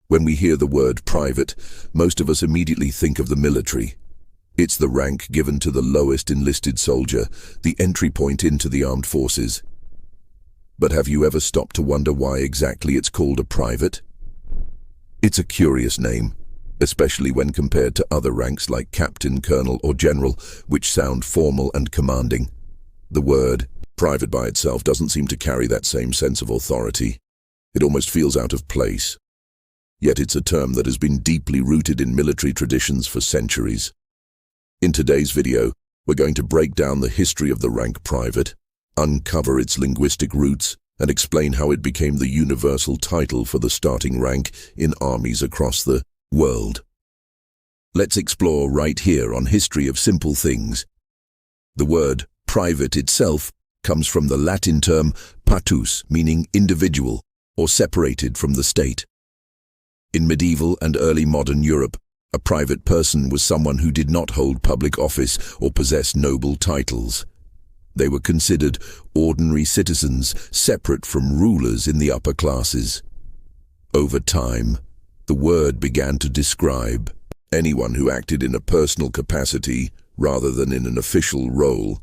When we hear the word private, most of us immediately think of the military. It's the rank given to the lowest enlisted soldier, the entry point into the armed forces. But have you ever stopped to wonder why exactly it's called a private? It's a curious name, especially when compared to other ranks like captain, colonel, or general, which sound formal and commanding. The word private by itself doesn't seem to carry that same sense of authority. It almost feels out of place. Yet it's a term that has been deeply rooted in military traditions for centuries. In today's video, we're going to break down the history of the rank private, uncover its linguistic roots, and explain how it became the universal title for the starting rank in armies across the world. Let's explore right here on History of Simple Things. The word private itself comes from the Latin term patus, meaning individual or separated from the state. In medieval and early modern Europe, a private person was someone who did not hold public office or possess noble titles. They were considered ordinary citizens, separate from rulers in the upper classes. Over time, the word began to describe anyone who acted in a personal capacity rather than in an official role.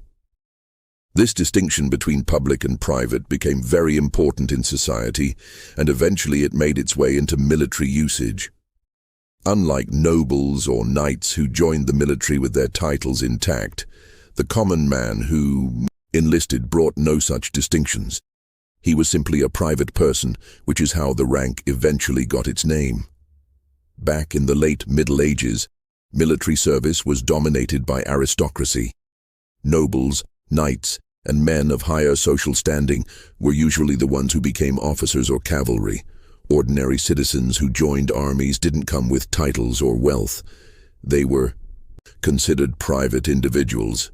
This distinction between public and private became very important in society, and eventually it made its way into military usage. Unlike nobles or knights who joined the military with their titles intact, the common man who enlisted brought no such distinctions. He was simply a private person, which is how the rank eventually got its name. Back in the late Middle Ages, military service was dominated by aristocracy. Nobles, knights, and men of higher social standing were usually the ones who became officers or cavalry. Ordinary citizens who joined armies didn't come with titles or wealth. They were considered private individuals.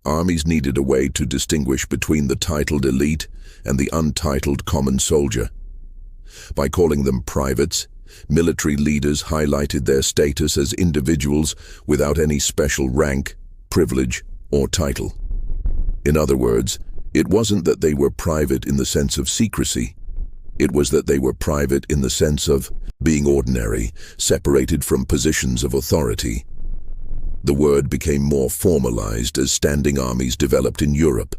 Armies needed a way to distinguish between the titled elite and the untitled common soldier. By calling them privates, military leaders highlighted their status as individuals without any special rank, privilege, or title. In other words, it wasn't that they were private in the sense of secrecy. It was that they were private in the sense of being ordinary, separated from positions of authority. The word became more formalized as standing armies developed in Europe.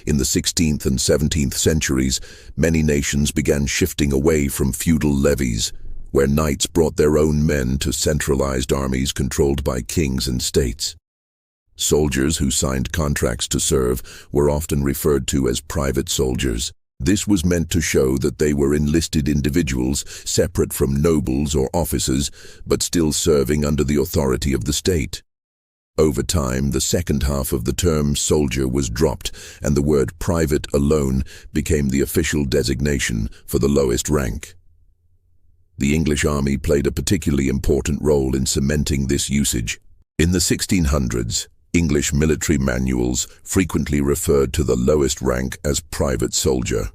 In the 16th and 17th centuries, many nations began shifting away from feudal levies, where knights brought their own men to centralized armies controlled by kings and states. Soldiers who signed contracts to serve were often referred to as private soldiers. This was meant to show that they were enlisted individuals, separate from nobles or officers, but still serving under the authority of the state. Over time, the second half of the term soldier was dropped, and the word private alone became the official designation for the lowest rank. The English army played a particularly important role in cementing this usage. In the 1600s, English military manuals frequently referred to the lowest rank as private soldier.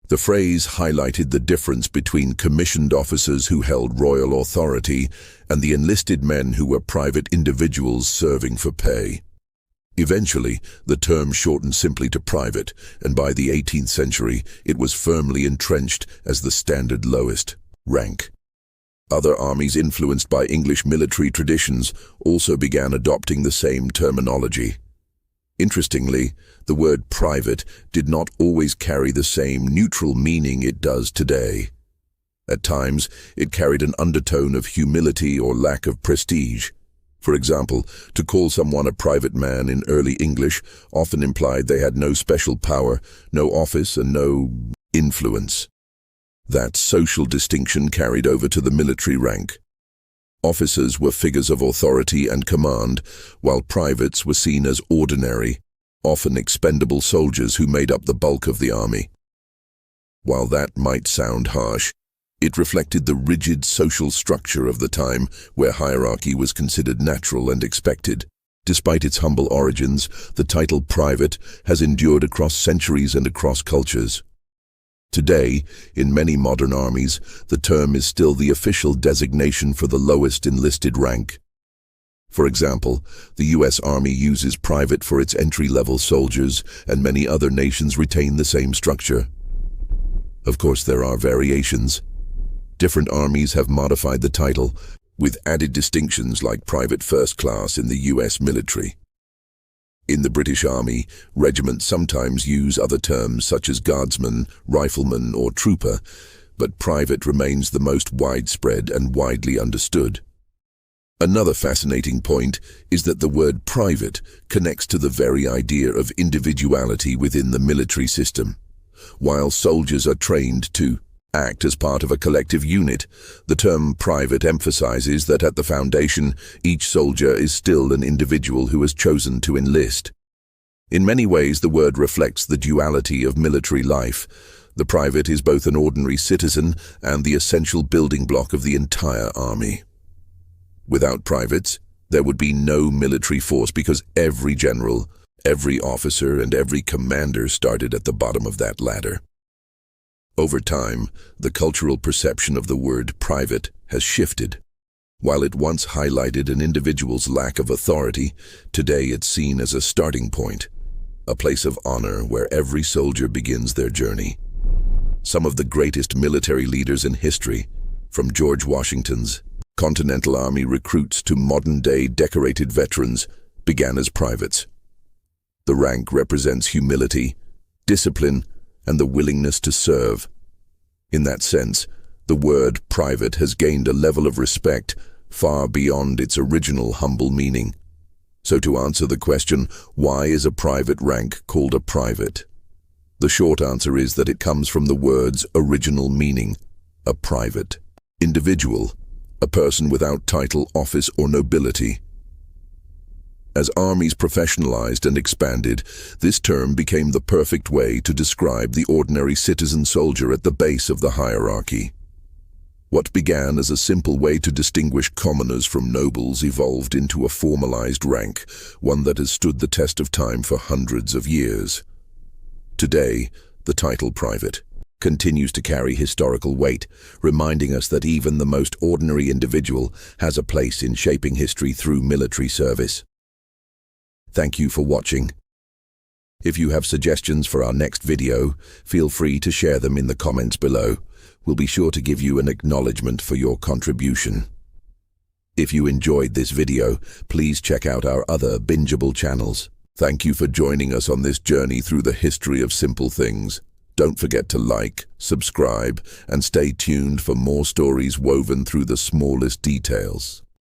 The phrase highlighted the difference between commissioned officers who held royal authority and the enlisted men who were private individuals serving for pay. Eventually, the term shortened simply to private, and by the 18th century, it was firmly entrenched as the standard lowest rank. Other armies influenced by English military traditions also began adopting the same terminology. Interestingly, the word private did not always carry the same neutral meaning it does today. At times, it carried an undertone of humility or lack of prestige. For example, to call someone a private man in early English often implied they had no special power, no office, and no influence. That social distinction carried over to the military rank. Officers were figures of authority and command, while privates were seen as ordinary, often expendable soldiers who made up the bulk of the army. While that might sound harsh, it reflected the rigid social structure of the time where hierarchy was considered natural and expected. Despite its humble origins, the title private has endured across centuries and across cultures. Today, in many modern armies, the term is still the official designation for the lowest enlisted rank. For example, the U.S. Army uses private for its entry-level soldiers, and many other nations retain the same structure. Of course, there are variations. Different armies have modified the title, with added distinctions like Private First Class in the US military. In the British Army, regiments sometimes use other terms such as guardsman, rifleman, or trooper, but private remains the most widespread and widely understood. Another fascinating point is that the word private connects to the very idea of individuality within the military system. While soldiers are trained to act as part of a collective unit, the term private emphasizes that at the foundation, each soldier is still an individual who has chosen to enlist. In many ways, the word reflects the duality of military life. The private is both an ordinary citizen and the essential building block of the entire army. Without privates, there would be no military force because every general, every officer, and every commander started at the bottom of that ladder. Over time, the cultural perception of the word private has shifted. While it once highlighted an individual's lack of authority, today it's seen as a starting point, a place of honor where every soldier begins their journey. Some of the greatest military leaders in history, from George Washington's Continental Army recruits to modern-day decorated veterans, began as privates. The rank represents humility, discipline, and the willingness to serve. In that sense, the word private has gained a level of respect far beyond its original humble meaning. So to answer the question, why is a private rank called a private? The short answer is that it comes from the word's original meaning, a private individual, a person without title, office, or nobility. As armies professionalized and expanded, this term became the perfect way to describe the ordinary citizen soldier at the base of the hierarchy. What began as a simple way to distinguish commoners from nobles evolved into a formalized rank, one that has stood the test of time for hundreds of years. Today, the title private continues to carry historical weight, reminding us that even the most ordinary individual has a place in shaping history through military service. Thank you for watching. If you have suggestions for our next video, feel free to share them in the comments below. We'll be sure to give you an acknowledgement for your contribution. If you enjoyed this video, please check out our other bingeable channels. Thank you for joining us on this journey through the history of simple things. Don't forget to like, subscribe, and stay tuned for more stories woven through the smallest details.